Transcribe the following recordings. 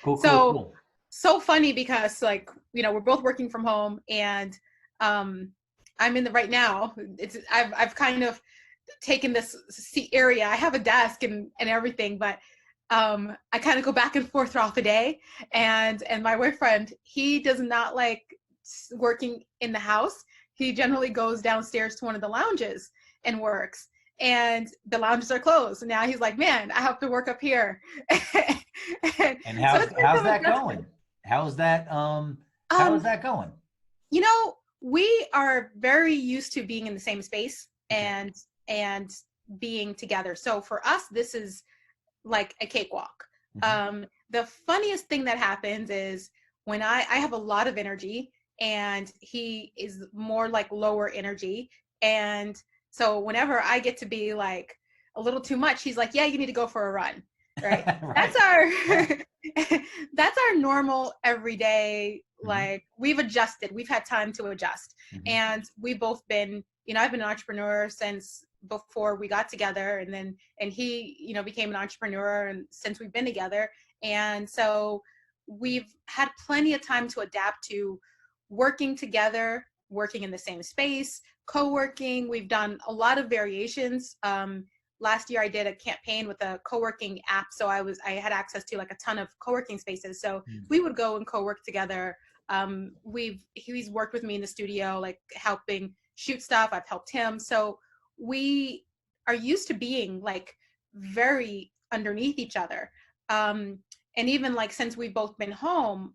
Cool, cool, So, cool. so funny because like, we're both working from home, and I'm in the right now. I've kind of taken this seat area. I have a desk and everything, but I kind of go back and forth throughout the day. And my boyfriend, he does not like working in the house. He generally goes downstairs to one of the lounges and works. And the lounges are closed. And now he's like, man, I have to work up here. And So how's that going? How's that going? We are very used to being in the same space Okay. and being together. So for us, this is like a cakewalk. Mm-hmm. The funniest thing that happens is when I have a lot of energy and he is more like lower energy. And so whenever I get to be like a little too much, he's like, yeah, you need to go for a run. Right. Right. That's our, Yeah. that's our normal everyday. Mm-hmm. Like we've adjusted, we've had time to adjust. Mm-hmm. And we've both been, I've been an entrepreneur since before we got together, and he, became an entrepreneur and since we've been together. And so we've had plenty of time to adapt to working together, working in the same space, co-working. We've done a lot of variations. Last year I did a campaign with a co-working app. So I had access to like a ton of co-working spaces. So we would go and co-work together. He's worked with me in the studio, like helping shoot stuff. I've helped him. So we are used to being like very underneath each other. And even like since we've both been home,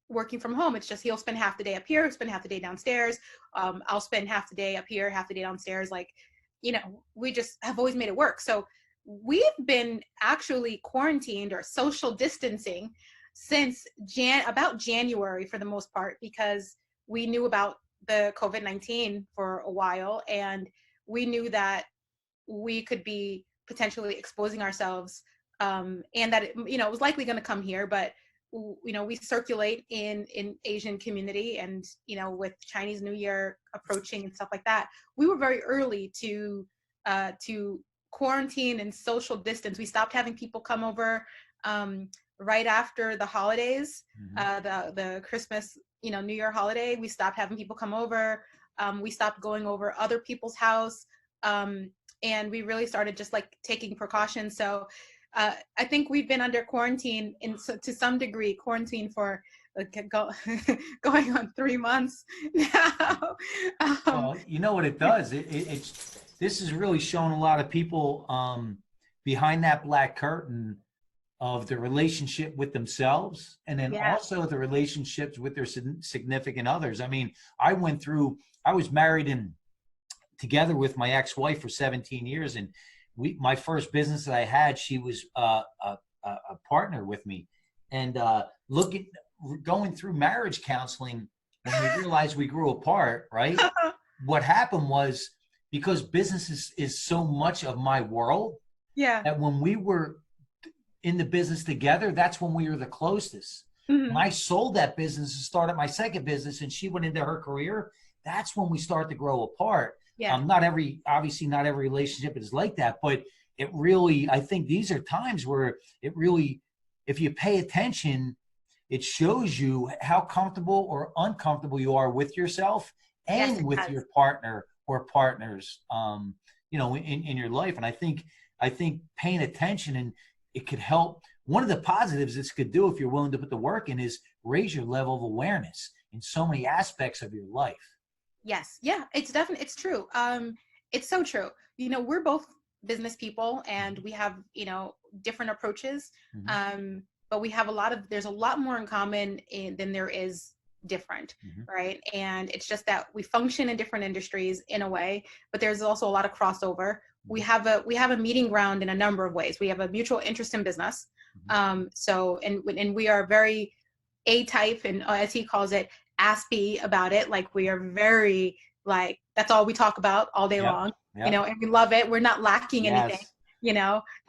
working from home, it's just he'll spend half the day up here, spend half the day downstairs. I'll spend half the day up here, half the day downstairs. Like, we just have always made it work. So we've been actually quarantined or social distancing since about January for the most part, because we knew about the COVID-19 for a while, and we knew that we could be potentially exposing ourselves, and that it was likely going to come here. But we circulate in Asian community, and with Chinese New Year approaching and stuff like that, we were very early to quarantine and social distance. We stopped having people come over right after the holidays, the Christmas, New Year holiday. We stopped having people come over. We stopped going over other people's house, and we really started just like taking precautions. So I think we've been under quarantine to some degree, quarantine for going on 3 months now. Well, you know what it does? This has really shown a lot of people behind that black curtain of the relationship with themselves, and then also the relationships with their significant others. I mean, I was married and together with my ex-wife for 17 years, and my first business that I had, she was a partner with me, and going through marriage counseling, when we realized we grew apart, right? What happened was, because business is so much of my world, that when we were in the business together, that's when we were the closest. When I sold that business and started my second business, and she went into her career, that's when we start to grow apart. Obviously not every relationship is like that, but it really, I think these are times where it really, if you pay attention, it shows you how comfortable or uncomfortable you are with yourself and with your partner or partners, in your life. And I think paying attention, and it could help. One of the positives this could do, if you're willing to put the work in, is raise your level of awareness in so many aspects of your life. Yes. Yeah, it's true. It's so true. We're both business people, and we have, different approaches. But we have there's a lot more in common than there is different, right? And it's just that we function in different industries in a way, but there's also a lot of crossover. We have a meeting ground in a number of ways. We have a mutual interest in business. So we are very A-type, and as he calls it, aspy about it. Like, we are very, like, that's all we talk about all day long, and we love it. We're not lacking anything,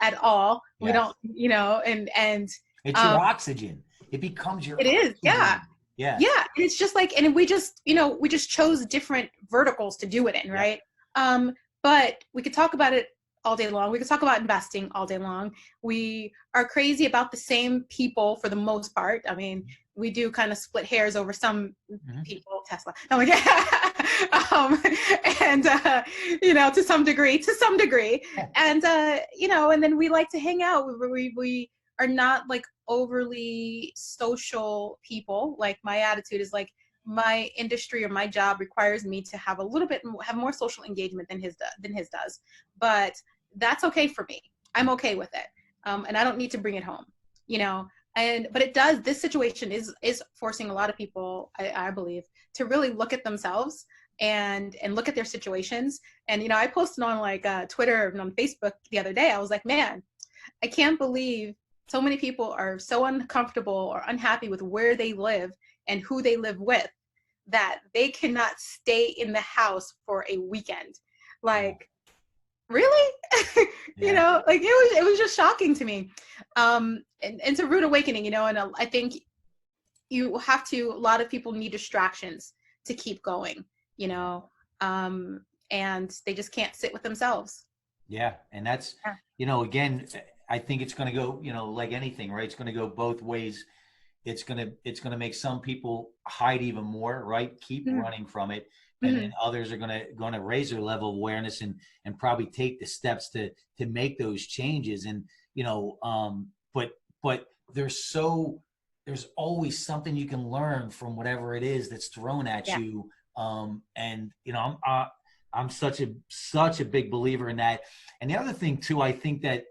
at all. We don't, and it's your oxygen. It becomes your oxygen. Is. Yeah. And it's just like, and we just chose different verticals to do it in. Right. But we could talk about it all day long. We could talk about investing all day long. We are crazy about the same people for the most part. I mean, we do kind of split hairs over some people, Tesla. Oh my God. And, you know, to some degree, and, you know, and then we like to hang out. We are not like overly social people. Like my attitude is like, my industry or my job requires me to have a little bit have more social engagement than his does, but that's okay for me. I'm okay with it, and I don't need to bring it home, you know. But it does. This situation is forcing a lot of people, I believe, to really look at themselves and look at their situations. And you know, I posted on like Twitter and on Facebook the other day. I was like, man, I can't believe so many people are so uncomfortable or unhappy with where they live and who they live with, that they cannot stay in the house for a weekend. Like, really? You know, like it was just shocking to me. And it's a rude awakening, you know, and I think a lot of people need distractions to keep going, you know, and they just can't sit with themselves. Yeah. And that's, you know, again, I think it's going to go, you know, like anything, right? It's going to go both ways. It's gonna make some people hide even more, right? Keep running from it, and then others are gonna raise their level of awareness and probably take the steps to make those changes. And you know, but there's always something you can learn from whatever it is that's thrown at you. And you know, I'm such a big believer in that. And the other thing too, I think that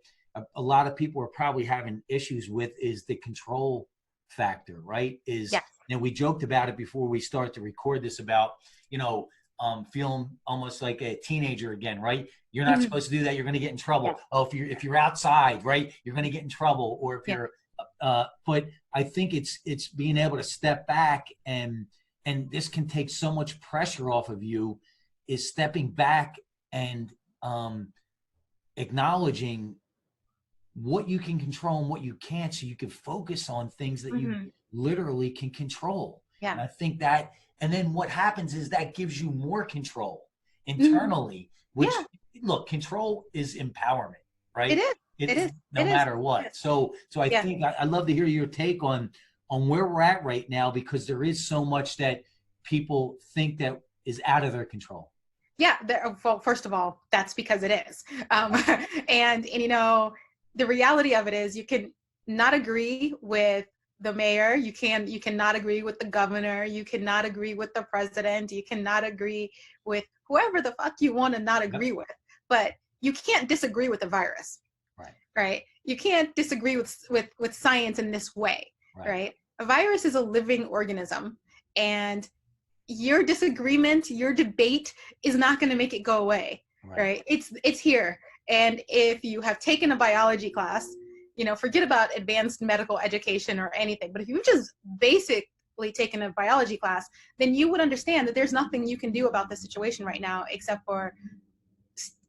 a lot of people are probably having issues with is the control factor, right? You know, we joked about it before we start to record this about, you know, feeling almost like a teenager again, right? You're not supposed to do that. You're going to get in trouble. Oh, if you're outside, right, you're going to get in trouble. Or if you're, but I think it's being able to step back and this can take so much pressure off of you, is stepping back and acknowledging what you can control and what you can't, so you can focus on things that you literally can control. And I think that, and then what happens is that gives you more control internally, which look, control is empowerment, right? It is no matter what. So I think I'd love to hear your take on where we're at right now, because there is so much that people think that is out of their control. Yeah. Well, first of all, that's because it is. And you know, the reality of it is you can not agree with the mayor. You cannot agree with the governor. You cannot agree with the president. You cannot agree with whoever the fuck you want to not agree with, but you can't disagree with the virus, right? You can't disagree with science in this way, right? A virus is a living organism, and your disagreement, your debate is not going to make it go away, right? It's here. And if you have taken a biology class, you know, forget about advanced medical education or anything, but if you've just basically taken a biology class, then you would understand that there's nothing you can do about the situation right now except for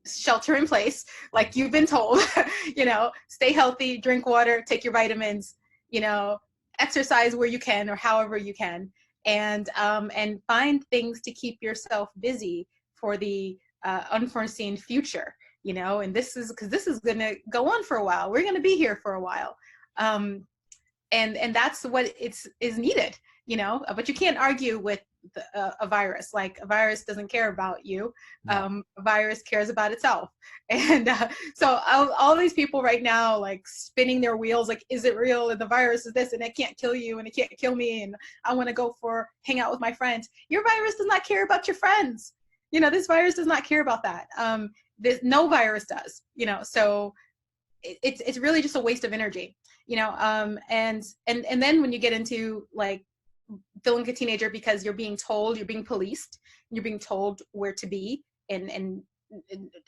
shelter in place, like you've been told, you know, stay healthy, drink water, take your vitamins, you know, exercise where you can or however you can, and find things to keep yourself busy for the unforeseen future. You know, and this is because this is going to go on for a while. We're going to be here for a while. And that's what is needed, you know, but you can't argue with a virus. Like, a virus doesn't care about you. A virus cares about itself. And so all these people right now, like spinning their wheels, like, is it real? And the virus is this, and it can't kill you, and it can't kill me. And I want to go hang out with my friends. Your virus does not care about your friends. You know, this virus does not care about that. No virus does, you know, so it's really just a waste of energy, you know. And then when you get into like feeling like a teenager because you're being policed, you're being told where to be, and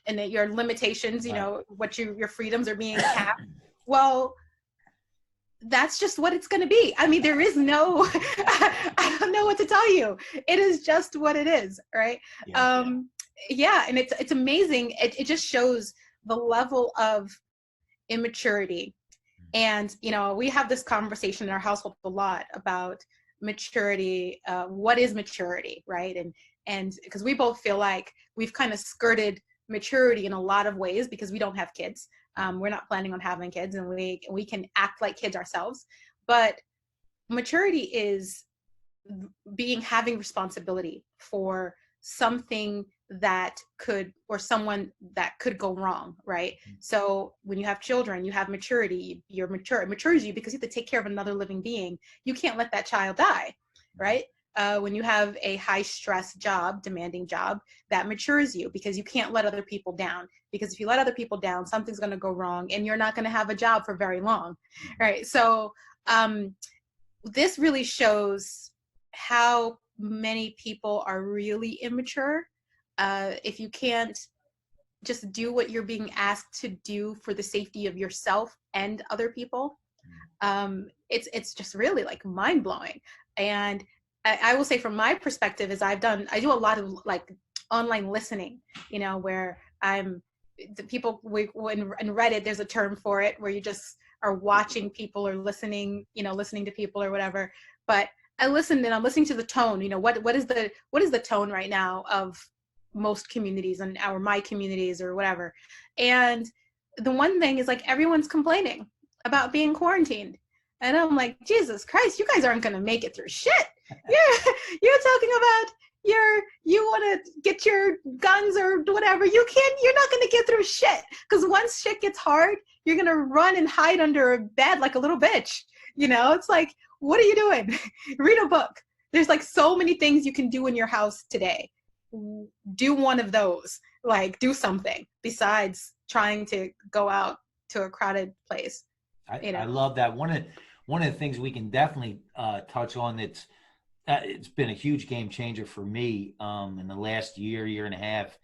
your limitations, you know, your freedoms are being capped. Well, that's just what it's going to be. I mean, there is no, I don't know what to tell you. It is just what it is, right? And it's amazing. It just shows the level of immaturity. And, you know, we have this conversation in our household a lot about maturity. What is maturity, right? And because we both feel like we've kind of skirted maturity in a lot of ways because we don't have kids. We're not planning on having kids, and we can act like kids ourselves. But maturity is having responsibility for something that could, or someone that could go wrong, right? So when you have children, you have maturity. You're mature. It matures you because you have to take care of another living being. You can't let that child die, right? When you have a high stress job, demanding job, that matures you because you can't let other people down. Because if you let other people down, something's going to go wrong and you're not going to have a job for very long, right? So this really shows how many people are really immature. If you can't just do what you're being asked to do for the safety of yourself and other people, it's just really like mind-blowing. And I will say from my perspective is I do a lot of like online listening, you know, where I'm the people in Reddit, there's a term for it where you just are watching people or listening, you know, listening to people or whatever. But I listen and I'm listening to the tone, you know, what is the tone right now of most communities and my communities or whatever. And the one thing is like everyone's complaining about being quarantined. And I'm like, Jesus Christ, you guys aren't going to make it through shit. You're talking about you want to get your guns or whatever. You're not going to get through shit. Because once shit gets hard, you're going to run and hide under a bed like a little bitch. You know, it's like, what are you doing? Read a book. There's like so many things you can do in your house today. Do one of those, like do something besides trying to go out to a crowded place. I love that. One of the things we can definitely touch on that's it's been a huge game changer for me in the last year and a half,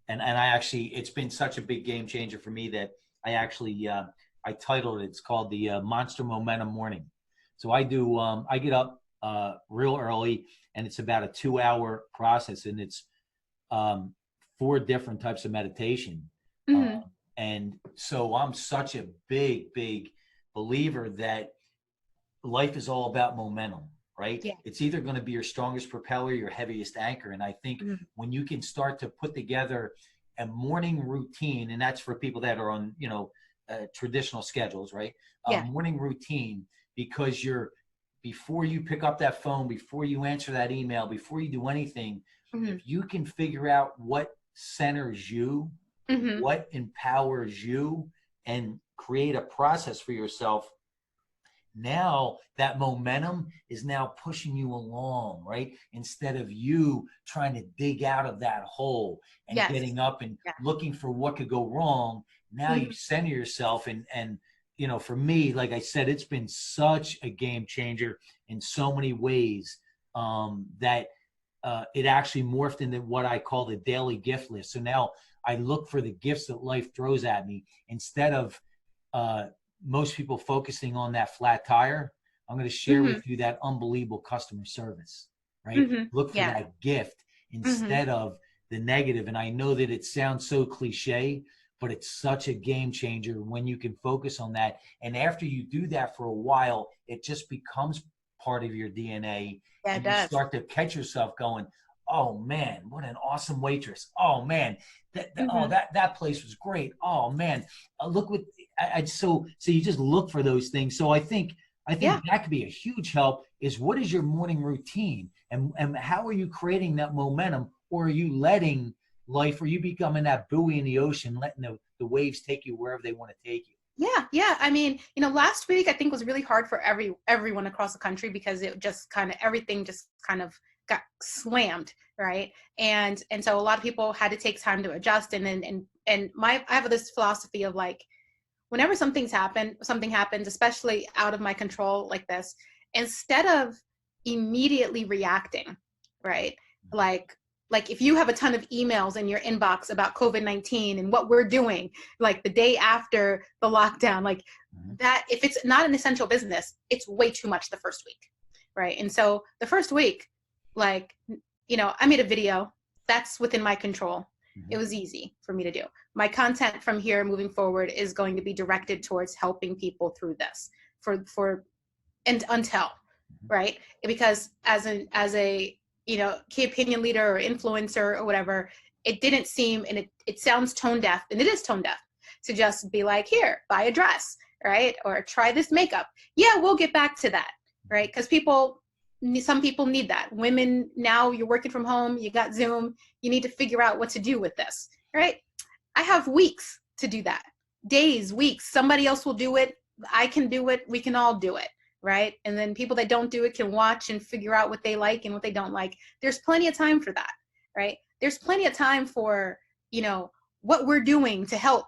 and I actually, it's been such a big game changer for me that I actually I titled it. It's called the Monster Momentum Morning. So I get up real early, and it's about a 2-hour process, and it's 4 different types of meditation. Mm-hmm. And so I'm such a big believer that life is all about momentum, right? Yeah. It's either going to be your strongest propeller, your heaviest anchor. And I think when you can start to put together a morning routine, and that's for people that are on, you know, traditional schedules, right? Morning routine, because before you pick up that phone, before you answer that email, before you do anything, if you can figure out what centers you, what empowers you, and create a process for yourself, now that momentum is now pushing you along, right? Instead of you trying to dig out of that hole and getting up and looking for what could go wrong. Now you center yourself, and you know, for me, like I said, it's been such a game changer in so many ways that it actually morphed into what I call the daily gift list. So now I look for the gifts that life throws at me instead of most people focusing on that flat tire. I'm going to share with you that unbelievable customer service, right? Look for that gift instead of the negative. And I know that it sounds so cliche, but it's such a game changer when you can focus on that. And after you do that for a while, it just becomes part of your DNA. Yeah, and you start to catch yourself going, oh man, what an awesome waitress. Oh man, that place was great. Oh man, look what so you just look for those things. So I think that could be a huge help. Is what is your morning routine, and how are you creating that momentum, or are you letting life, or you becoming that buoy in the ocean, letting the waves take you wherever they want to take you? Yeah. I mean, you know, last week I think was really hard for everyone across the country because it just kind of everything just kind of got slammed, right? And so a lot of people had to take time to adjust. And I have this philosophy of like, whenever something happens, especially out of my control like this, instead of immediately reacting, right? Like if you have a ton of emails in your inbox about COVID-19 and what we're doing, like the day after the lockdown, like that, if it's not an essential business, it's way too much the first week, right? And so the first week, like, you know, I made a video that's within my control. It was easy for me to do. My content from here moving forward is going to be directed towards helping people through this until, right? Because as a you know, key opinion leader or influencer or whatever, it didn't seem, and it sounds tone deaf, and it is tone deaf, to just be like, here, buy a dress, right? Or try this makeup. Yeah, we'll get back to that, right? Because some people need that. Women, now you're working from home, you got Zoom, you need to figure out what to do with this, right? I have weeks to do that. Days, weeks, somebody else will do it. I can do it. We can all do it, right? And then people that don't do it can watch and figure out what they like and what they don't like. There's plenty of time for that, right? There's plenty of time for, what we're doing to help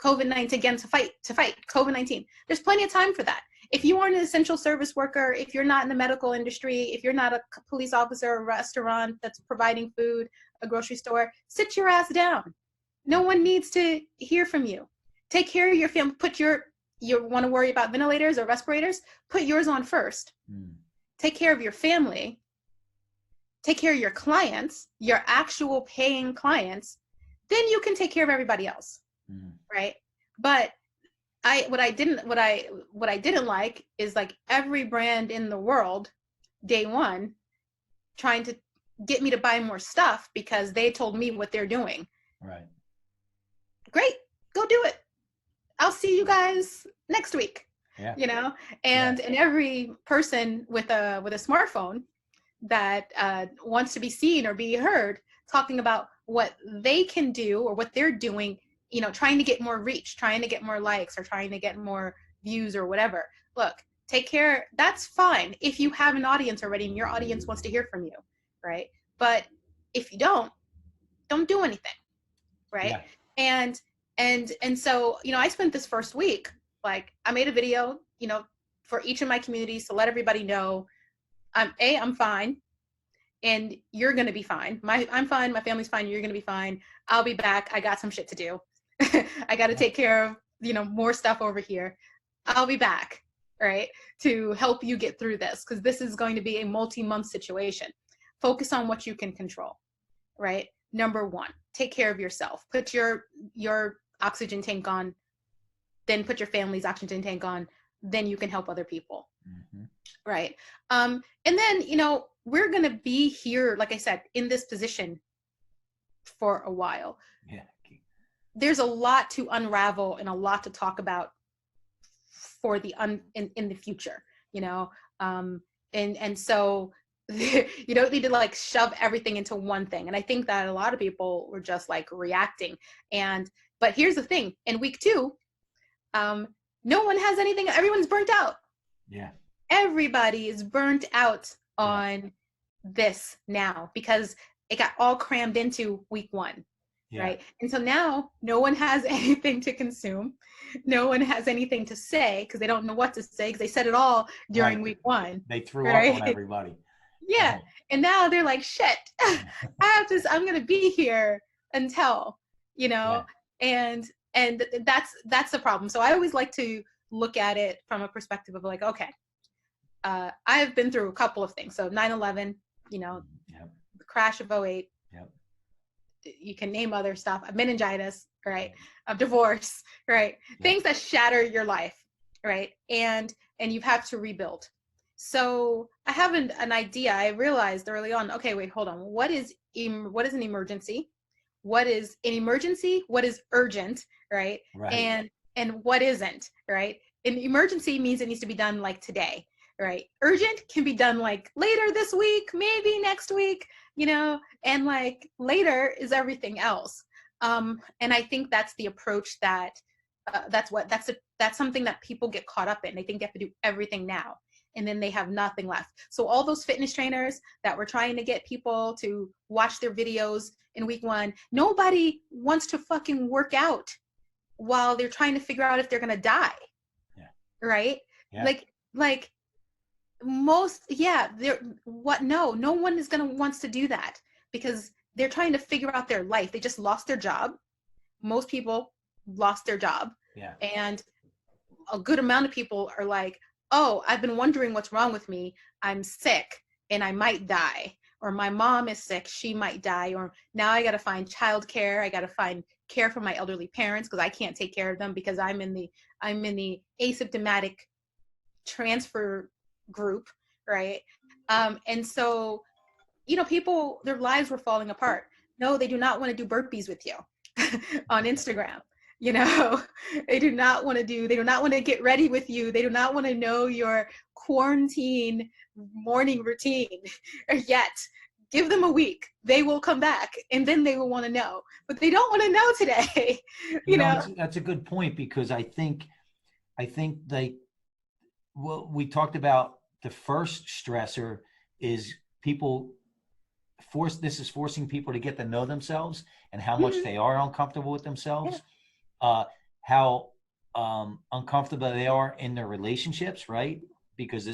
COVID-19, again, to fight COVID-19. There's plenty of time for that. If you aren't an essential service worker, if you're not in the medical industry, if you're not a police officer, a restaurant that's providing food, a grocery store, sit your ass down. No one needs to hear from you. Take care of your family. You want to worry about ventilators or respirators? Put yours on first. Take care of your family. Take care of your clients, your actual paying clients. Then you can take care of everybody else, right? But what I didn't like is like every brand in the world, day one, trying to get me to buy more stuff because they told me what they're doing. Right. Great, go do it. I'll see you guys next week. Yeah. And every person with a smartphone that wants to be seen or be heard talking about what they can do or what they're doing, trying to get more reach, trying to get more likes, or trying to get more views or whatever. Look, take care. That's fine if you have an audience already and your audience wants to hear from you, right? But if you don't do anything, right? Yeah. And so, I spent this first week, like, I made a video, for each of my communities to let everybody know I'm fine, and you're going to be fine. I'm fine. My family's fine. You're going to be fine. I'll be back. I got some shit to do. I got to take care of, more stuff over here. I'll be back, right, to help you get through this, because this is going to be a multi-month situation. Focus on what you can control, right? Number one, take care of yourself. Put your oxygen tank on, then put your family's oxygen tank on, then you can help other people. Right. And then, we're going to be here, like I said, in this position for a while. Yeah. There's a lot to unravel and a lot to talk about for in the future, and so you don't need to like shove everything into one thing. And I think that a lot of people were just like reacting. But here's the thing, in week 2, no one has anything. Everyone's burnt out. Yeah. Everybody is burnt out on this now because it got all crammed into week 1. Yeah. Right. And so now no one has anything to consume. No one has anything to say because they don't know what to say because they said it all during week 1. They threw up on everybody. Yeah. And now they're like, shit, I'm going to be here until, and that's the problem. So I always like to look at it from a perspective of like, okay, I've been through a couple of things. So 9/11, the crash of 08. You can name other stuff, meningitis, right? A divorce, right? Things that shatter your life, right? And you have to rebuild. So I have an idea. I realized early on, okay, wait, hold on. What is an emergency? What is an emergency? What is urgent, right? And what isn't, right? An emergency means it needs to be done like today, right? Urgent can be done like later this week, maybe next week, and like later is everything else. And I think that's the approach that's something that people get caught up in. They think they have to do everything now, and then they have nothing left. So all those fitness trainers that were trying to get people to watch their videos in week 1, nobody wants to fucking work out while they're trying to figure out if they're going to die. Yeah. Right. Yeah. Like most, no one is going to wants to do that because they're trying to figure out their life. They just lost their job. Most people lost their job. Yeah. And a good amount of people are like, oh, I've been wondering what's wrong with me. I'm sick and I might die. Or my mom is sick, she might die. Or now I got to find childcare. I got to find care for my elderly parents because I can't take care of them because I'm in the asymptomatic transfer group, right? And so, people, their lives were falling apart. No, they do not want to do burpees with you on Instagram. You know, they do not want to get ready with you. They do not want to know your quarantine morning routine yet. Give them a week. They will come back and then they will want to know, but they don't want to know today. you know? That's a good point, because I think like, well, we talked about the first stressor is this is forcing people to get to know themselves and how much they are uncomfortable with themselves, how uncomfortable they are in their relationships, right? Because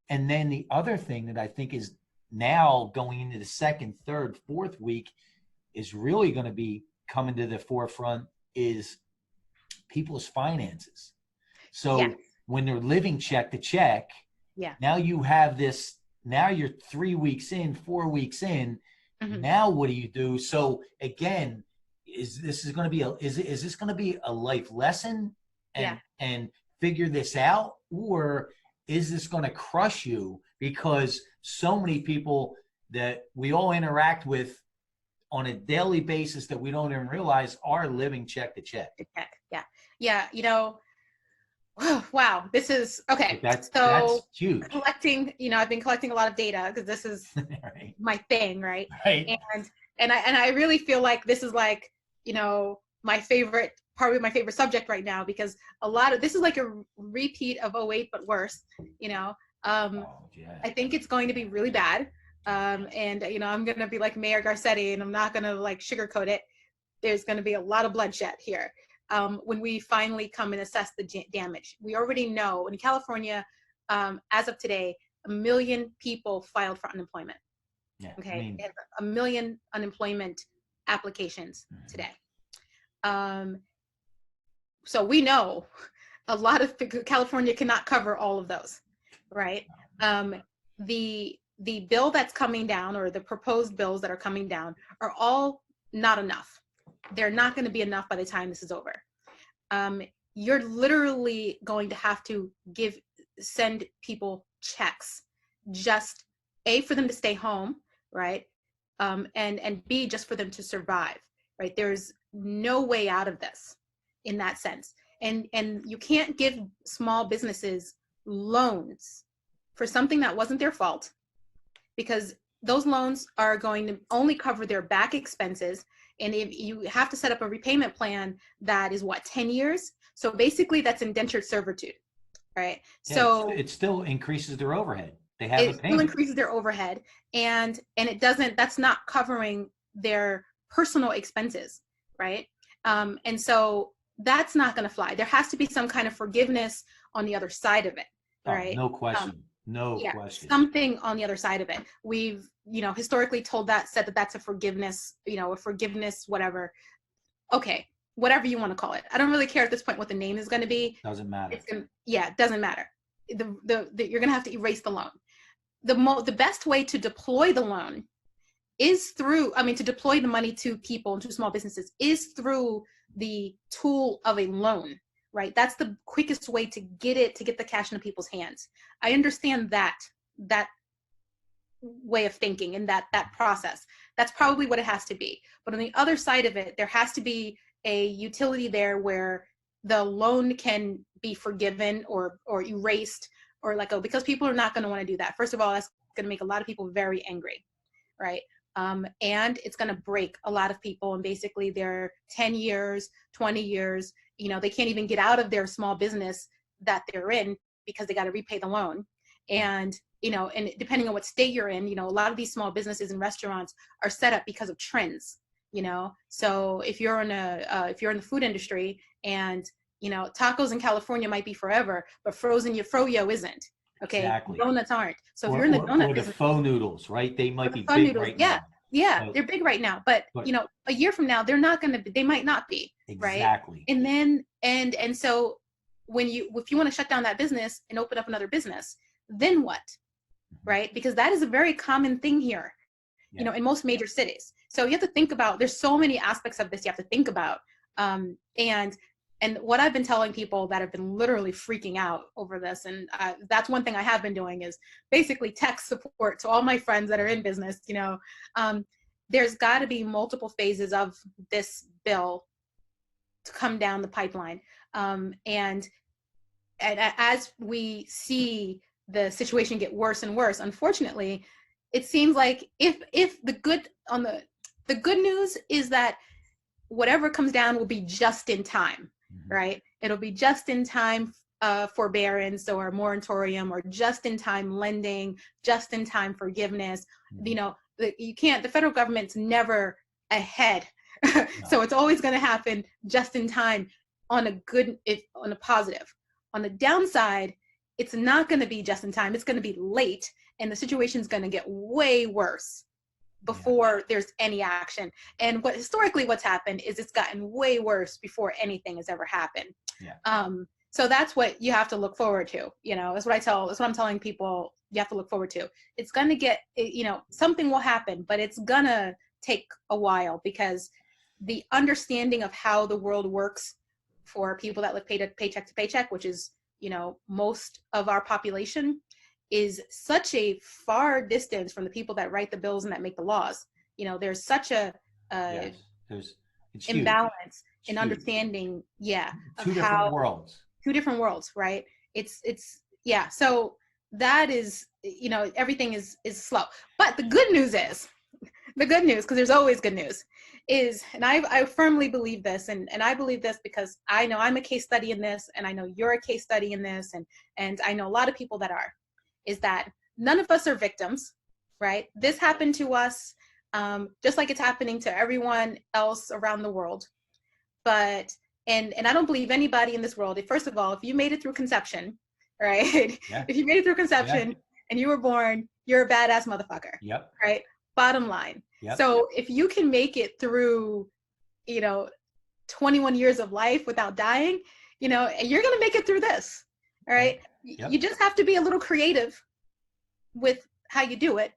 and then the other thing that I think is now going into the second, third, fourth week is really going to be coming to the forefront is people's finances. So when they're living check to check, now you have this, now you're 3 weeks in, 4 weeks in, now what do you do? So again, is this going to be a life lesson and figure this out? Or is this going to crush you? Because so many people that we all interact with on a daily basis that we don't even realize are living check to check. Yeah. You know, wow, this is okay. That's huge. Collecting, I've been collecting a lot of data because this is right. my thing, right? Right. And I really feel like this is like, my favorite, probably my favorite subject right now, because this is like a repeat of '08 but worse. I think it's going to be really bad. And I'm gonna be like Mayor Garcetti, and I'm not gonna like sugarcoat it. There's gonna be a lot of bloodshed here. When we finally come and assess the damage. We already know in California, as of today, 1 million people filed for unemployment. Yeah, okay, they have 1 million unemployment applications today. So we know a lot of California cannot cover all of those, right? The bill that's coming down, or the proposed bills that are coming down, are all not enough. They're not going to be enough by the time this is over. You're literally going to have to send people checks, just A, for them to stay home, right? And B, just for them to survive, right? There's no way out of this in that sense. And you can't give small businesses loans for something that wasn't their fault, because those loans are going to only cover their back expenses. And if you have to set up a repayment plan that is 10 years. So basically that's indentured servitude, right? Yeah, so it still increases their overhead. They have it still increases their overhead, and that's not covering their personal expenses, right? And so that's not going to fly. There has to be some kind of forgiveness on the other side of it, right? No question. No question. Something on the other side of it. We've, historically said that that's a forgiveness, whatever. Okay, whatever you want to call it. I don't really care at this point what the name is going to be. Doesn't matter. It doesn't matter. You're going to have to erase the loan. The best way to deploy the loan is to deploy the money to people and to small businesses is through the tool of a loan. Right, that's the quickest way to get the cash into people's hands. I understand that way of thinking and that process. That's probably what it has to be. But on the other side of it, there has to be a utility there where the loan can be forgiven or erased, or because people are not going to want to do that. First of all, that's going to make a lot of people very angry, right? And it's going to break a lot of people, and basically they're 10 years, 20 years, they can't even get out of their small business that they're in because they got to repay the loan. And, and depending on what state you're in, a lot of these small businesses and restaurants are set up because of trends, so if you're in the food industry and, tacos in California might be forever, but frozen froyo isn't. Okay. Exactly. Donuts aren't. So if you're in the donut business, the faux noodles, right? They might be big right now. Yeah, they're big right now, but a year from now, they might not be. Exactly. Right? And then, and so if you want to shut down that business and open up another business, then what? Right? Because that is a very common thing here, in most major cities. So you have to think about, there's so many aspects of this you have to think about. And what I've been telling people that have been literally freaking out over this, and that's one thing I have been doing, is basically tech support to all my friends that are in business. there's got to be multiple phases of this bill to come down the pipeline. And as we see the situation get worse and worse, unfortunately, it seems like if the good news is that whatever comes down will be just in time, right? It'll be just in time forbearance or moratorium, or just in time lending, just in time forgiveness. You know, the federal government's never ahead. No. So it's always going to happen just in time on a positive. On the downside, it's not going to be just in time. It's going to be late, and the situation's going to get way worse before there's any action. And historically what's happened is it's gotten way worse before anything has ever happened. So that's what you have to look forward to. You know, that's what I'm telling people you have to look forward to. It's going to get, you know, something will happen, but it's going to take a while, because the understanding of how the world works for people that live paycheck to paycheck, which is, you know, most of our population, is such a far distance from the people that write the bills and that make the laws. You know, there's such a imbalance in understanding, two different worlds, right? So that is, you know, everything is slow. But the good news, because there's always good news, is, and I firmly believe this, and I believe this because I know I'm a case study in this, and I know you're a case study in this, and I know a lot of people that are, is that none of us are victims, right? This happened to us, just like it's happening to everyone else around the world. But, and I don't believe anybody in this world, first of all, if you made it through conception, right? If you made it through conception and you were born, you're a badass motherfucker, right? Bottom line. So if you can make it through, you know, 21 years of life without dying, you know, you're going to make it through this, all right? You just have to be a little creative with how you do it.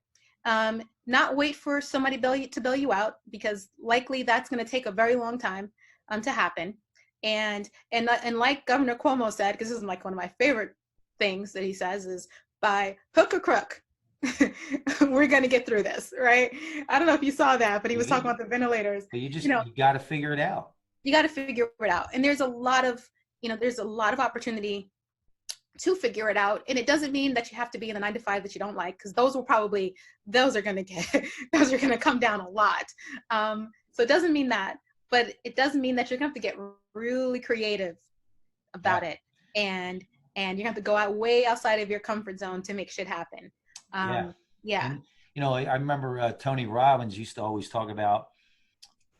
Not wait for somebody to bail you out, because likely that's going to take a very long time to happen. And like Governor Cuomo said, because this is like one of my favorite things that he says, is by hook or crook, we're going to get through this, right? I don't know if you saw that, but he was talking about the ventilators. But you got to figure it out. You got to figure it out. And there's a lot of opportunity to figure it out. And it doesn't mean that you have to be in the 9 to 5 that you don't like, because those are going to come down a lot. So it doesn't mean that, but it doesn't mean that you're going to have to get really creative about it. And you have to go way outside of your comfort zone to make shit happen. And, you know, I remember Tony Robbins used to always talk about,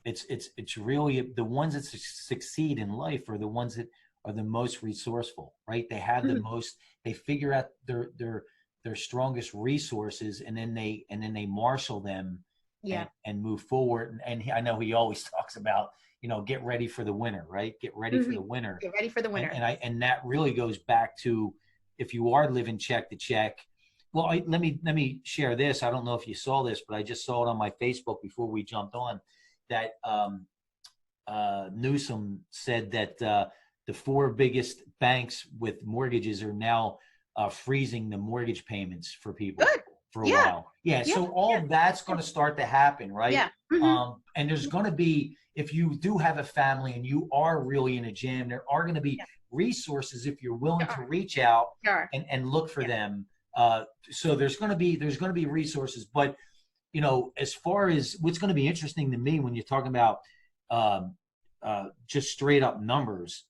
it's really the ones that succeed in life are the ones that are the most resourceful, right? They have the most, they figure out their strongest resources, and then they marshal them and move forward. And I know he always talks about, you know, get ready for the winter, right? Get ready for the winter. Get ready for the winter. And that really goes back to, if you are living check to check. Well, let me share this. I don't know if you saw this, but I just saw it on my Facebook before we jumped on, that Newsom said that the 4 biggest banks with mortgages are now freezing the mortgage payments for people for a while. So all that's going to start to happen, right? And there's going to be, if you do have a family and you are really in a jam, there are going to be resources if you're willing to reach out and look for them. So there's going to be resources. But, you know, as far as what's going to be interesting to me when you're talking about just straight up numbers,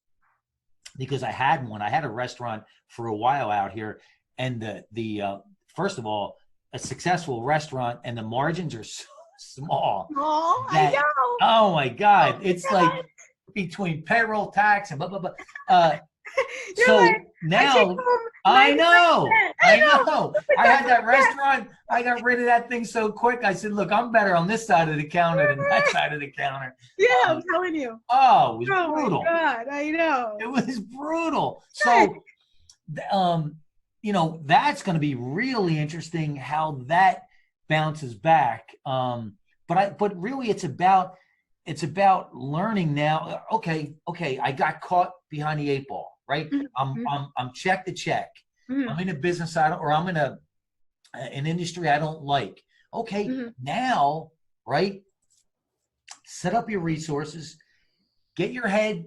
because I had a restaurant for a while out here, and the first of all, a successful restaurant, and the margins are so small. I know. Oh my God. It's like between payroll tax and blah, blah, blah. So like, now I know. I had that restaurant. I got rid of that thing so quick. I said, look, I'm better on this side of the counter than that side of the counter. I'm telling you. Oh, it was brutal. My God, I know. It was brutal. So, you know, that's going to be really interesting how that bounces back. But really it's about learning now. Okay. I got caught behind the 8 ball, right? I'm check to check. I'm in a business I'm in an industry I don't like. Okay. Now right? Set up your resources, get your head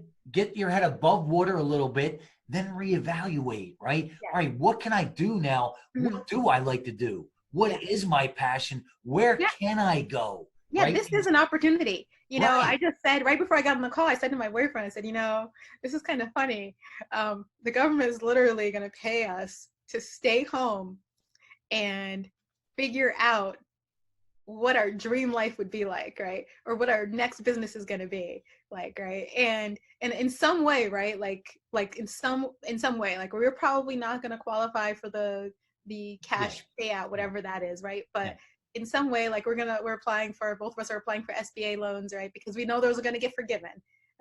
above water a little bit, then reevaluate, right? Yeah. All right, what can I do now? What do I like to do? What is my passion? Where can I go? Yeah, right? This is an opportunity. Right. I just said right before I got on the call, I said to my boyfriend, I said, this is kind of funny. The government is literally going to pay us to stay home and figure out what our dream life would be like, right? Or what our next business is going to be like, right? And in some way, right? Like in some way, like we're probably not going to qualify for the cash payout, whatever that is, right? But in some way, like both of us are applying for SBA loans, right? Because we know those are going to get forgiven,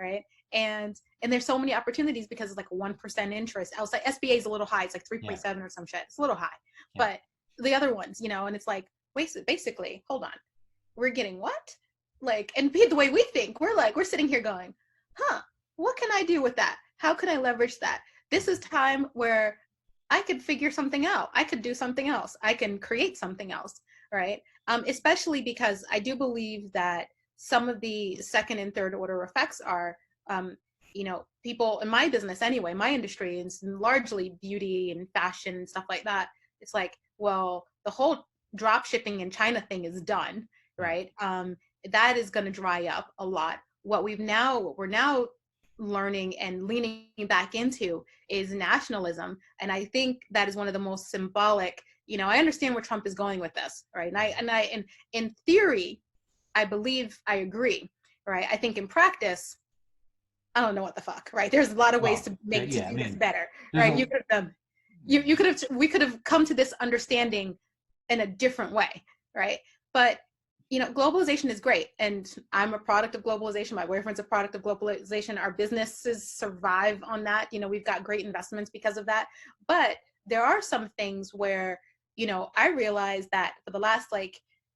right? And there's so many opportunities because it's like 1% interest. Outside SBA is a little high. It's like 3.7 or some shit. It's a little high, but the other ones, and it's like, wait, basically, hold on, we're getting what? Like, and the way we think, we're sitting here going, what can I do with that? How can I leverage that? This is time where I could figure something out. I could do something else. I can create something else, right? Especially because I do believe that some of the second and third order effects are, people in my business anyway, my industry is largely beauty and fashion and stuff like that. It's like, well, the whole drop shipping in China thing is done, right? That is going to dry up a lot. What we're now learning and leaning back into is nationalism, and I think that is one of the most symbolic. I understand where Trump is going with this, right? And in theory, I believe I agree, right? I think in practice, I don't know what the fuck, right? There's a lot of ways to do this better, right? We could have come to this understanding in a different way, right? But globalization is great, and I'm a product of globalization. My boyfriend's a product of globalization. Our businesses survive on that. We've got great investments because of that. But there are some things where I realized that for the last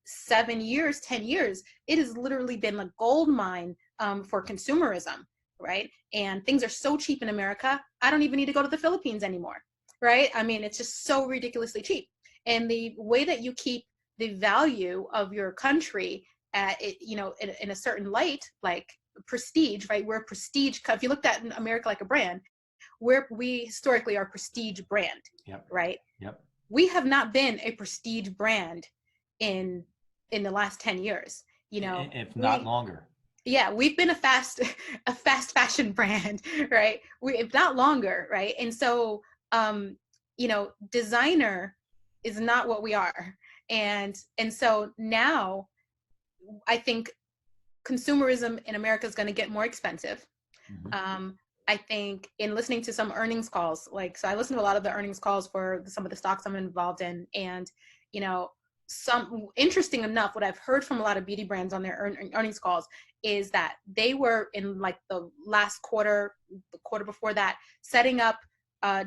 7 years, 10 years, it has literally been a gold mine for consumerism, right? And things are so cheap in America, I don't even need to go to the Philippines anymore, right? I mean, it's just so ridiculously cheap. And the way that you keep the value of your country at in a certain light, like prestige, right? We're a prestige. If you looked at America like a brand, we historically are a prestige brand, right? We have not been a prestige brand in the last 10 years, if not longer. Yeah, we've been a fast fashion brand, right? If not longer, right? And so, designer is not what we are. And so now I think consumerism in America is going to get more expensive. I think in listening to some earnings calls, so I listen to a lot of the earnings calls for some of the stocks I'm involved in, and some interesting enough, what I've heard from a lot of beauty brands on their earnings calls is that they were in the last quarter, the quarter before that, setting up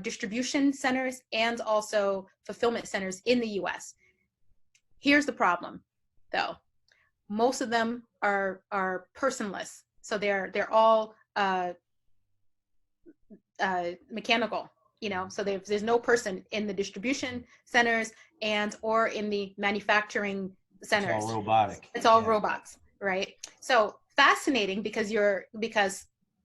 distribution centers and also fulfillment centers in the US. Here's the problem, though. Most of them are personless, so they're all mechanical. So there's no person in the distribution centers or in the manufacturing centers. It's all robotic. It's all robots, right? So fascinating because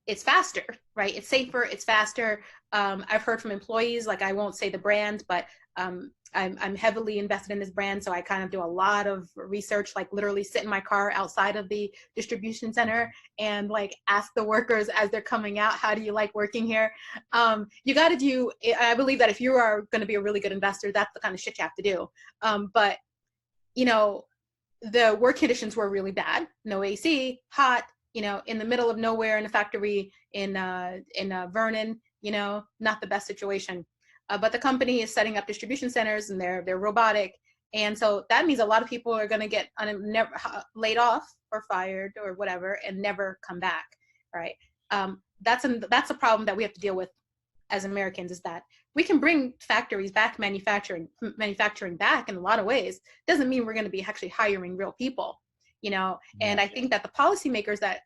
it's faster, right? It's safer, it's faster. I've heard from employees, I won't say the brand, but I'm heavily invested in this brand, so I kind of do a lot of research, literally sit in my car outside of the distribution center and ask the workers as they're coming out, how do you like working here? You got to do, I believe that if you are going to be a really good investor, that's the kind of shit you have to do. But the work conditions were really bad. No AC, hot, in the middle of nowhere in a factory in Vernon, not the best situation. But the company is setting up distribution centers, and they're robotic, and so that means a lot of people are going to get laid off or fired or whatever and never come back, right? That's a problem that we have to deal with as Americans, is that we can bring factories back, manufacturing back in a lot of ways. Doesn't mean we're going to be actually hiring real people, And I think that the policymakers that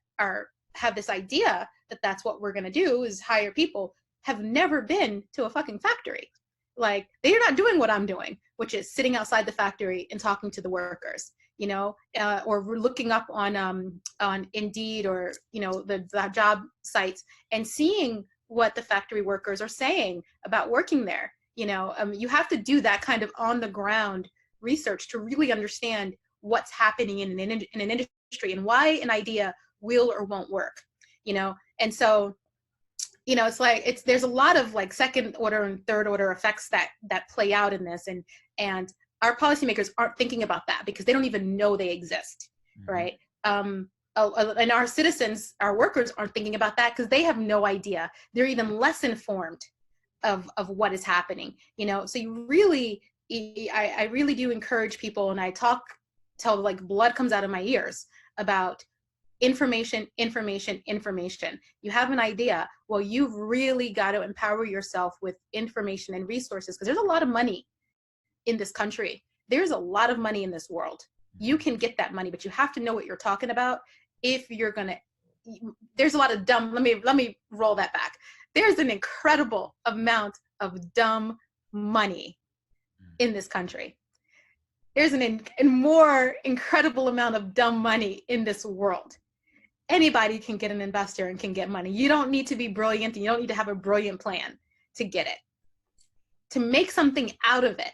have this idea that that's what we're going to do is hire people have never been to a fucking factory. They're not doing what I'm doing, which is sitting outside the factory and talking to the workers. or we're looking up on Indeed or, the job sites and seeing what the factory workers are saying about working there. You have to do that kind of on the ground research to really understand what's happening in an industry and why an idea will or won't work, and so, there's a lot of like second order and third order effects that play out in this, and our policymakers aren't thinking about that because they don't even know they exist, right? And our citizens, our workers aren't thinking about that because they have no idea. They're even less informed of what is happening, so you really, I really do encourage people, and I talk till like blood comes out of my ears about information. You have an idea. Well, you've really got to empower yourself with information and resources because there's a lot of money in this country. There's a lot of money in this world. You can get that money, but you have to know what you're talking about. If you're gonna, there's a lot of dumb. Let me roll that back. There's an incredible amount of dumb money in this country. There's a more incredible amount of dumb money in this world. Anybody can get an investor and can get money. You don't need to be brilliant, and you don't need to have a brilliant plan to get it. To make something out of it,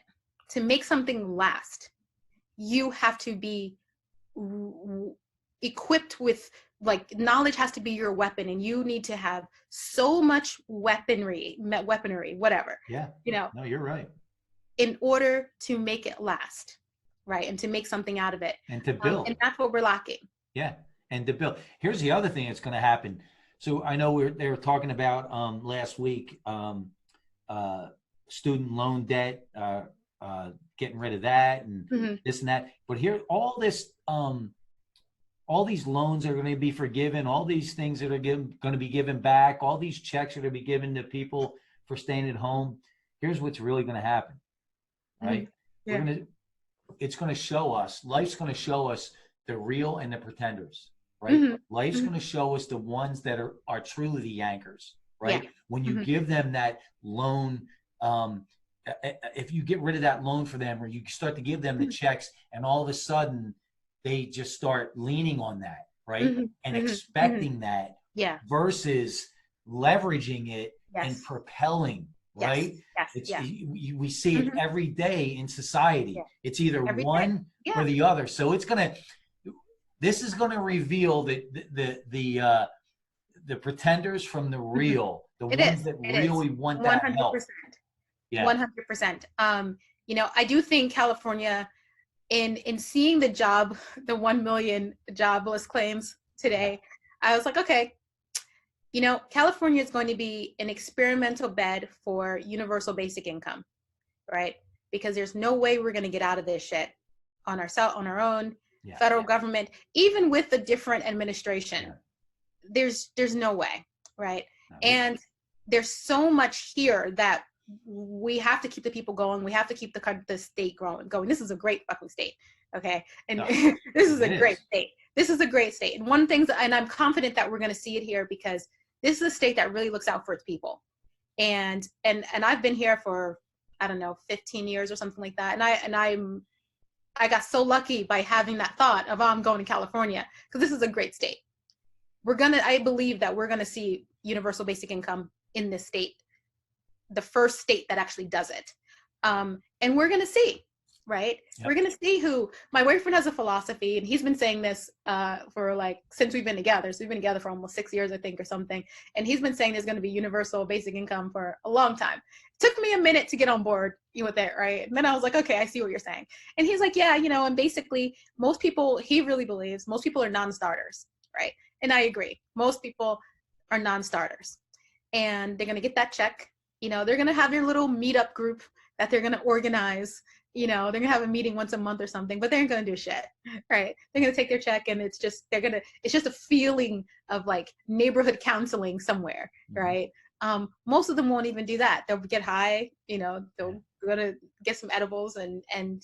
to make something last, you have to be equipped with, like, knowledge has to be your weapon, and you need to have so much weaponry, whatever. Yeah. No, you're right. In order to make it last, right? And to make something out of it. And to build. And that's what we're lacking. Yeah. And to build. Here's the other thing that's going to happen. So I know they were talking about last week, student loan debt, getting rid of that and this and that. But here, all these loans are going to be forgiven. All these things that are going to be given back. All these checks are going to be given to people for staying at home. Here's what's really going to happen, right? It's going to show us. Life's going to show us the real and the pretenders, right? Life's going to show us the ones that are truly the anchors, right? Yeah. When you give them that loan, if you get rid of that loan for them, or you start to give them the checks, and all of a sudden they just start leaning on that, right? And expecting that, versus leveraging it and propelling, right? We see it every day in society. It's either one or the other. So this is going to reveal the pretenders from the real, the ones that really want that help. 100%. I do think California, in seeing the 1 million jobless claims today, I was like, okay, California is going to be an experimental bed for universal basic income, right? Because there's no way we're going to get out of this shit on our own. Federal government, even with a different administration, there's no way, right? And there's so much here that we have to keep the people going. We have to keep the state going. This is a great fucking state, okay? And this is a great state. This is a great state. And one thing, and I'm confident that we're going to see it here, because this is a state that really looks out for its people. And I've been here for, I don't know, 15 years or something like that. And I got so lucky by having that thought of, I'm going to California, because this is a great state. I believe that we're going to see universal basic income in this state, the first state that actually does it. And we're going to see, right? We're going to see my boyfriend has a philosophy, and he's been saying this for since we've been together. So we've been together for almost 6 years, I think, or something. And he's been saying there's going to be universal basic income for a long time. It took me a minute to get on board with it, right? And then I was like, okay, I see what you're saying. And he's like, yeah, and basically most people, he really believes most people are non-starters, right? And I agree. Most people are non-starters, and they're going to get that check. They're going to have their little meetup group that they're going to organize. They're going to have a meeting once a month or something, but they ain't going to do shit, right? They're going to take their check, and it's just a feeling of like neighborhood counseling somewhere, right? Most of them won't even do that. They'll get high, they'll go to get some edibles and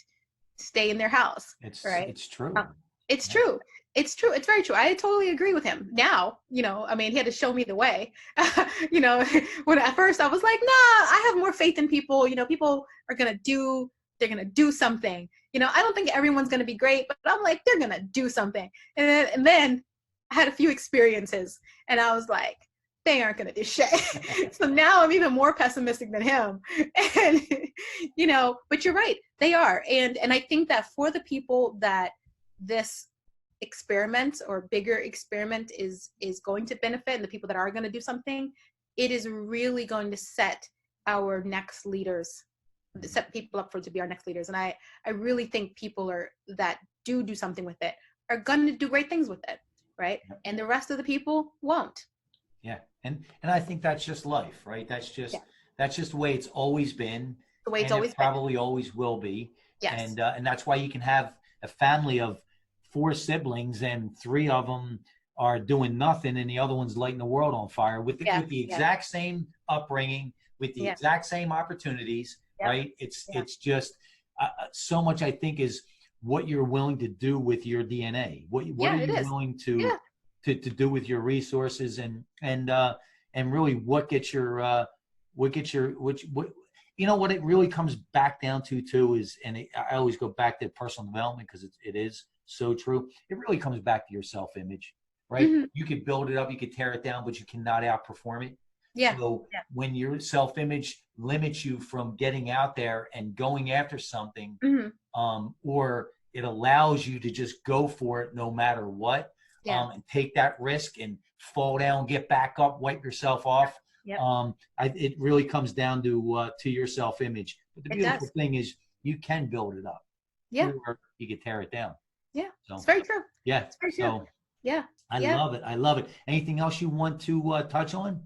stay in their house, right? It's true. It's true. It's true. It's very true. I totally agree with him. Now, he had to show me the way. When at first I was like, nah, I have more faith in people. People are going to do they're going to do something. You know, I don't think everyone's going to be great, but I'm like, they're going to do something. And then I had a few experiences and I was like, they aren't going to do shit. So now I'm even more pessimistic than him. And, you know, but you're right. They are. And I think that for the people that this experiment or bigger experiment is going to benefit, and the people that are going to do something, it is really going to set our next leaders, set people up to be our next leaders. And I really think people that do something with it are going to do great things with it. Right. And the rest of the people won't. Yeah. And I think that's just life, right? That's just the way it's always been. The way it's always been. Probably always will be. Yes. And that's why you can have a family of 4 siblings and 3 of them are doing nothing and the other one's lighting the world on fire with the exact same upbringing, with the exact same opportunities, right? It's just so much, I think, is what you're willing to do with your DNA. What are you willing to do with your resources and really what you know, what it really comes back down to too is, and I always go back to personal development because it is so true. It really comes back to your self-image, right? Mm-hmm. You could build it up, you could tear it down, but you cannot outperform it. Yeah. So when your self-image limits you from getting out there and going after something, or it allows you to just go for it no matter what, and take that risk and fall down, get back up, wipe yourself off. It really comes down to your self-image. But the beautiful thing is you can build it up. Yeah. Or you can tear it down. Yeah. So, it's very true. Yeah. It's very true. So, I love it. I love it. Anything else you want to touch on?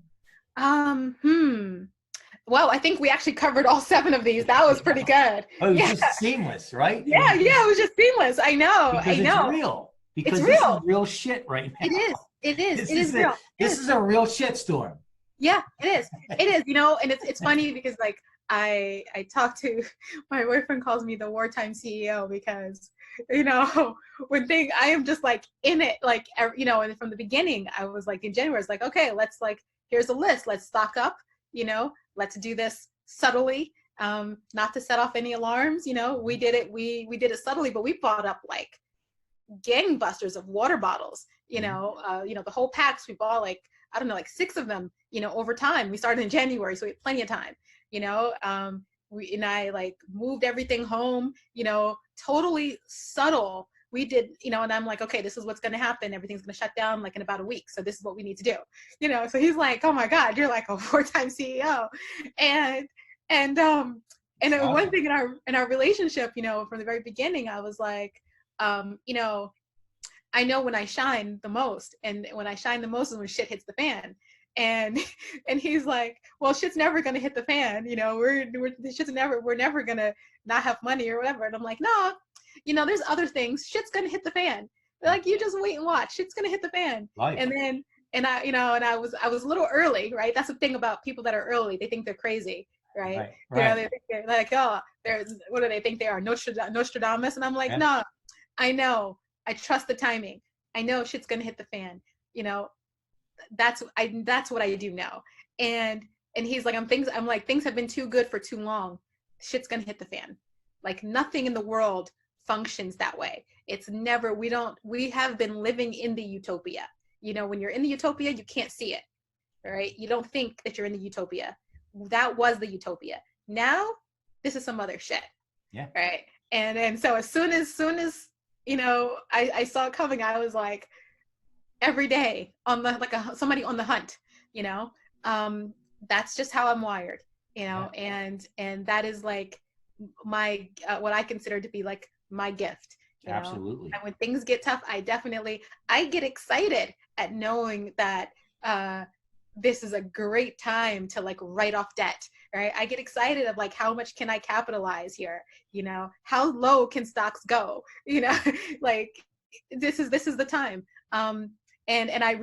Well, I think we actually covered all 7 of these. That was pretty good. Oh, it was just seamless, right? It was just seamless. I know. Because it's real. Because this is real shit right now. It is real. This is a real shitstorm. Yeah, it is. It is, you know, and it's funny because like I talk to, my boyfriend calls me the wartime CEO because, you know, I am just like in it, like, you know, and from the beginning, I was like in January, I was like, okay, let's here's a list, let's stock up, you know, let's do this subtly, not to set off any alarms, you know, we did it subtly, but we bought up like gangbusters of water bottles, you know, the whole packs, we bought like, I don't know, like 6 of them, you know, over time. We started in January, so we had plenty of time, you know. I like moved everything home, you know, totally subtle. We did, you know, and I'm like, okay, this is what's going to happen. Everything's going to shut down like in about a week. So this is what we need to do, you know. So he's like, oh my God, you're like a wartime CEO, and awesome. One thing in our relationship, you know, from the very beginning, I was like, you know, I know when I shine the most, and when I shine the most is when shit hits the fan. And he's like, well, shit's never gonna hit the fan, you know. We're never gonna not have money or whatever. And I'm like, no, you know, there's other things. Shit's gonna hit the fan. They're like, you just wait and watch. Shit's gonna hit the fan. Life. And I was a little early, right? That's the thing about people that are early. They think they're crazy, right? You know, they think they're like, oh, what do they think they are? Nostradamus? And I'm like, no, I know. I trust the timing. I know shit's gonna hit the fan. You know, that's what I do now. And he's like, I'm like, things have been too good for too long. Shit's gonna hit the fan. Like nothing in the world functions that way. It's never. We have been living in the utopia. You know, when you're in the utopia, you can't see it. Right? You don't think that you're in the utopia. That was the utopia. Now, this is some other shit. Yeah. Right. And so as soon as you know, I saw it coming, I was like, every day on somebody on the hunt, you know, that's just how I'm wired, you know, and that is like my, what I consider to be like my gift. You know? Absolutely. And when things get tough, I get excited at knowing that, this is a great time to like write off debt, right? I get excited of like, how much can I capitalize here? You know, how low can stocks go? You know, like this is the time. And I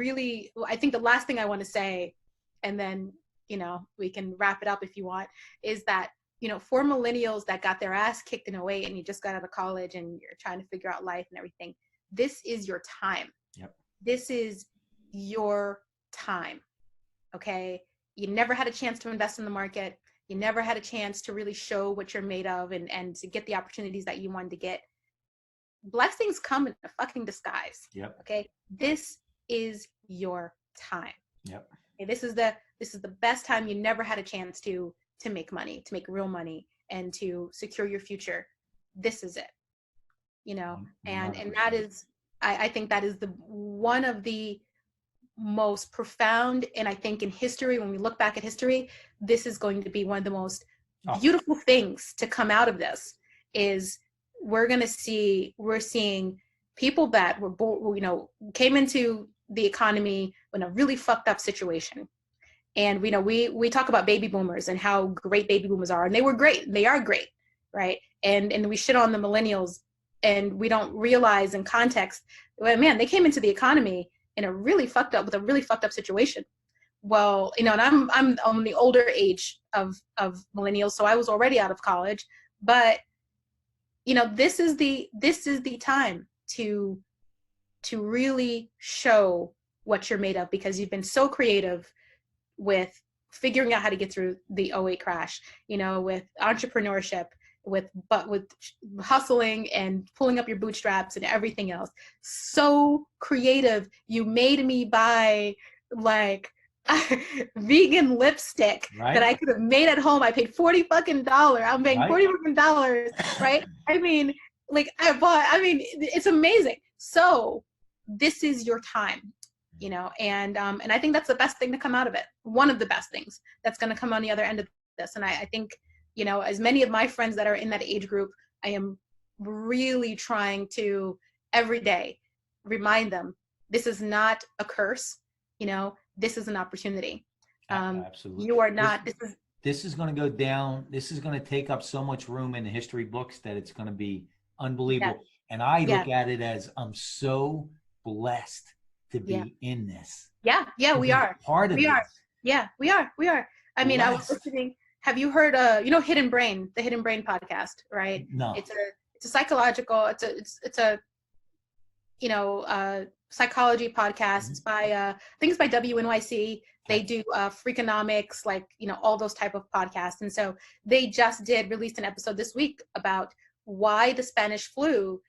think the last thing I want to say, and then, you know, we can wrap it up if you want, is that, you know, for millennials that got their ass kicked in 2008 and you just got out of college and you're trying to figure out life and everything, this is your time. Yep. This is your time. Okay. You never had a chance to invest in the market. You never had a chance to really show what you're made of and to get the opportunities that you wanted to get. Blessings come in a fucking disguise. Yep. Okay. This is your time. Yep. Okay? This is the best time. You never had a chance to make money, to make real money, and to secure your future. This is it. You know, and that is, I think that is the one of the most profound, and I think in history, when we look back at history, this is going to be one of the most beautiful things to come out of this. Is we're seeing people that were born, you know, came into the economy in a really fucked up situation. And we talk about baby boomers and how great baby boomers are, and they were great. They are great, right? And we shit on the millennials, and we don't realize in context, well, man, they came into the economy in a really fucked up situation. Well, you know, and I'm on the older age of millennials, so I was already out of college, but you know, this is the time to really show what you're made of, because you've been so creative with figuring out how to get through the '08 crash, you know, with entrepreneurship, with hustling and pulling up your bootstraps and everything else. So creative. You made me buy like vegan lipstick that I could have made at home. I paid $40 fucking dollars. I'm paying $40 fucking dollars, right? I mean, like it's amazing. So this is your time, you know, and I think that's the best thing to come out of it. One of the best things that's going to come on the other end of this. And I think, you know, as many of my friends that are in that age group, I am really trying to every day remind them, this is not a curse, you know, this is an opportunity. Absolutely. You are not, this is going to go down. This is going to take up so much room in the history books that it's going to be unbelievable. Yes. And I look at it as I'm so blessed to be in this. Yeah. Yeah, we are. Part of this. Yeah, we are. I mean, I was listening. Have you heard you know, Hidden Brain, the Hidden Brain podcast, right? No. It's a psychological, it's a you know, psychology podcast. It's by I think it's by WNYC. They do Freakonomics, like, you know, all those type of podcasts. And so they just released an episode this week about why the Spanish flu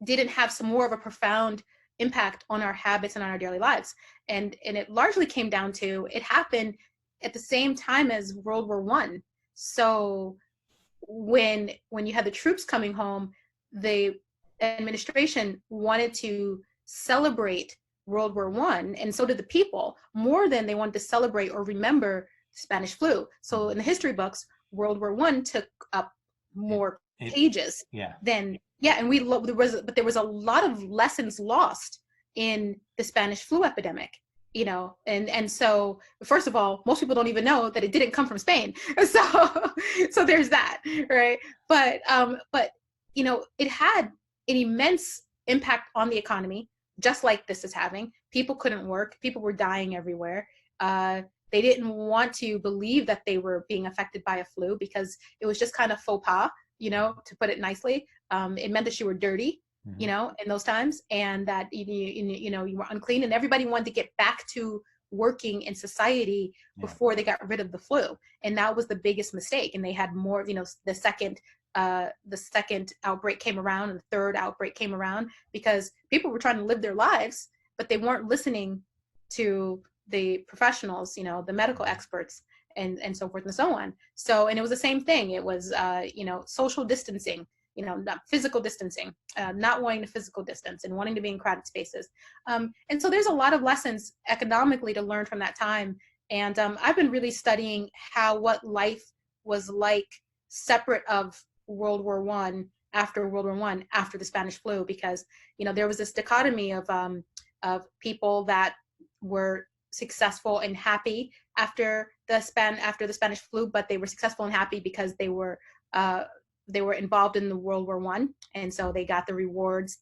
didn't have some more of a profound impact on our habits and on our daily lives. And it largely came down to, it happened at the same time as World War I. So when you had the troops coming home, the administration wanted to celebrate World War I, and so did the people, more than they wanted to celebrate or remember the Spanish flu. So in the history books, World War I took up more pages than and there was a lot of lessons lost in the Spanish flu epidemic, you know, and so first of all, most people don't even know that it didn't come from Spain. So there's that, right? But you know, it had an immense impact on the economy, just like this is having. People couldn't work. People were dying everywhere. They didn't want to believe that they were being affected by a flu because it was just kind of faux pas, you know, to put it nicely. It meant that you were dirty, you know, in those times, and that you know, you were unclean, and everybody wanted to get back to working in society before they got rid of the flu. And that was the biggest mistake. And they had more, you know, the second outbreak came around, and the third outbreak came around because people were trying to live their lives, but they weren't listening to the professionals, you know, the medical experts, and so forth and so on. So, and it was the same thing. It was, you know, social distancing, you know, not physical distancing, not wanting to physical distance and wanting to be in crowded spaces. And so there's a lot of lessons economically to learn from that time. And I've been really studying what life was like separate of World War I, after World War I, after the Spanish flu, because, you know, there was this dichotomy of people that were successful and happy after the Spanish flu, but they were successful and happy because they were involved in the World War I, and so they got the rewards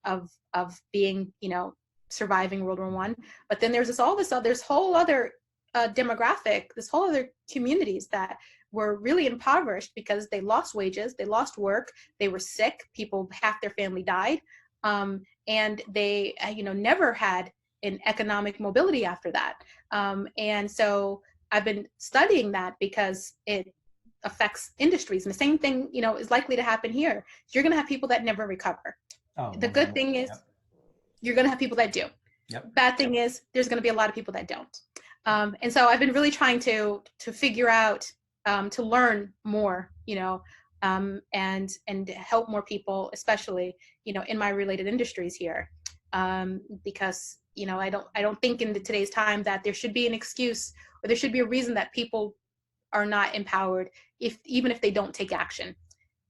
of being, you know, surviving World War I. But then there's this whole other demographic, this whole other communities that were really impoverished because they lost wages, they lost work, they were sick, half their family died, and they, you know, never had an economic mobility after that. And so I've been studying that because it affects industries. And the same thing, you know, is likely to happen here. You're going to have people that never recover. Oh, The good thing is you're going to have people that do. Bad thing is there's going to be a lot of people that don't. And so I've been really trying to figure out, to learn more, you know, and help more people, especially, you know, in my related industries here. Because, you know, I don't think in today's time that there should be an excuse or there should be a reason that people are not empowered even if they don't take action.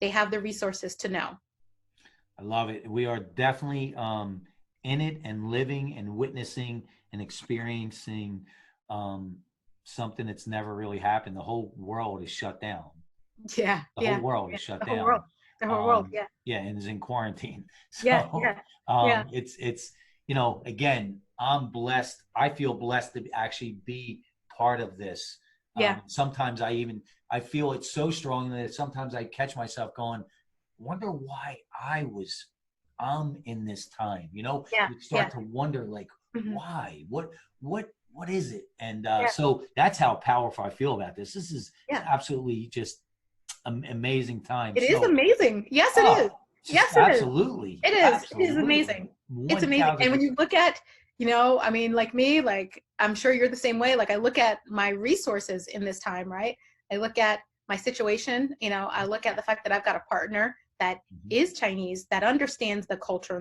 They have the resources to know. I love it. We are definitely in it and living and witnessing and experiencing something that's never really happened. The whole world is shut down. Yeah. The whole world is shut down. The whole world. Yeah. Yeah. And is in quarantine. So it's, you know, again, I'm blessed. I feel blessed to actually be part of this. Sometimes I feel it so strong that sometimes I catch myself going, wonder why I'm in this time, you know. You start to wonder, like, why, what is it? And so that's how powerful I feel about this. This is absolutely just an amazing time. It is amazing. Yes, it is. Yes, it absolutely. It is. Absolutely. It is amazing. 1, it's amazing. And when you look at, you know, I mean, like me, like, I'm sure you're the same way. Like, I look at my resources in this time, right? I look at my situation, you know, I look at the fact that I've got a partner that is Chinese, that understands the cultural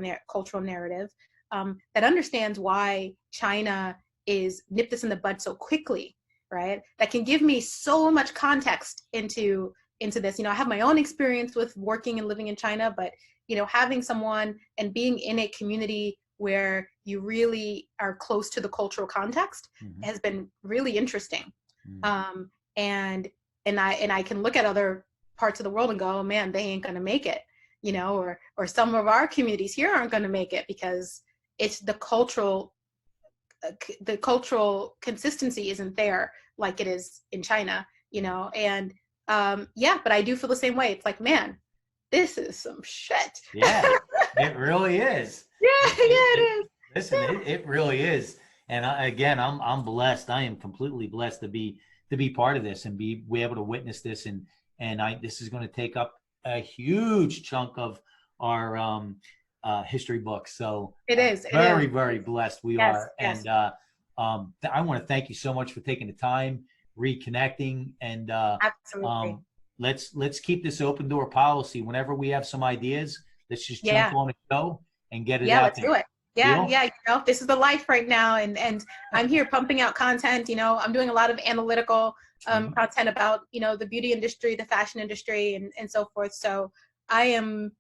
narrative, that understands why China is nipped this in the bud so quickly, right? That can give me so much context into this. You know, I have my own experience with working and living in China, but, you know, having someone and being in a community where you really are close to the cultural context has been really interesting. And I can look at other parts of the world and go, oh man, they ain't gonna make it, you know, or some of our communities here aren't gonna make it because it's the cultural consistency isn't there like it is in China, you know. And but I do feel the same way. It's like, man, this is some shit. Yeah, it really is. It is. Listen, it really is. And again, I'm blessed. I am completely blessed to be part of this and be able to witness this. And this is going to take up a huge chunk of our history books. So it is very blessed we are. And I want to thank you so much for taking the time, reconnecting, and absolutely. Let's keep this open door policy. Whenever we have some ideas, let's just jump on a show and get it out there. Let's do it. Yeah, you know, this is the life right now, and I'm here pumping out content. You know, I'm doing a lot of analytical content about, you know, the beauty industry, the fashion industry, and so forth. So I am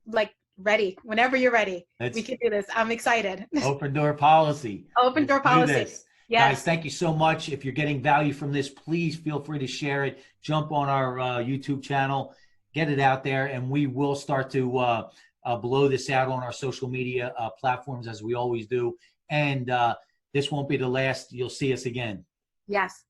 like ready. Whenever you're ready, we can do this. I'm excited. Open door policy. Open door policy. Yes. Guys, thank you so much. If you're getting value from this, please feel free to share it. Jump on our YouTube channel, get it out there, and we will start to blow this out on our social media platforms as we always do. And this won't be the last. You'll see us again. Yes.